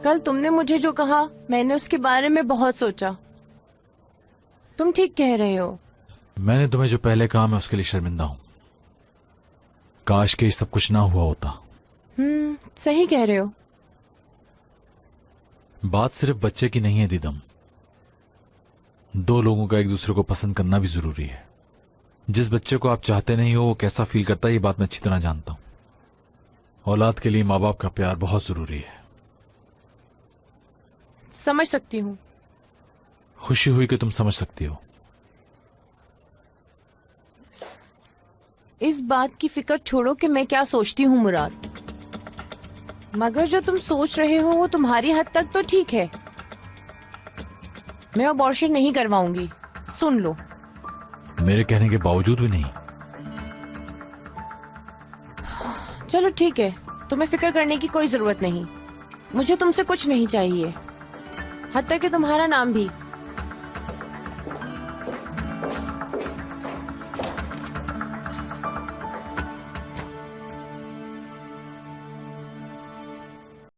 कल तुमने मुझे जो कहा मैंने उसके बारे में बहुत सोचा। तुम ठीक कह रहे हो। मैंने तुम्हें जो पहले कहा मैं उसके लिए शर्मिंदा हूं। काश के ये सब कुछ ना हुआ होता। सही कह रहे हो। बात सिर्फ बच्चे की नहीं है दीदम। दो लोगों का एक दूसरे को पसंद करना भी जरूरी है। जिस बच्चे को आप चाहते नहीं हो वो कैसा फील करता है ये बात मैं अच्छी तरह जानता हूं। औलाद के लिए माँ बाप का प्यार बहुत जरूरी है। समझ सकती हूँ। खुशी हुई कि तुम समझ सकती हो। इस बात की फिक्र छोड़ो कि मैं क्या सोचती हूँ मुराद। मगर जो तुम सोच रहे हो वो तुम्हारी हद तक तो ठीक है। मैं अबॉर्शन नहीं करवाऊंगी, सुन लो। मेरे कहने के बावजूद भी नहीं? चलो ठीक है, तुम्हें फिक्र करने की कोई जरूरत नहीं। मुझे तुमसे कुछ नहीं चाहिए, हत्ता कि तुम्हारा नाम भी।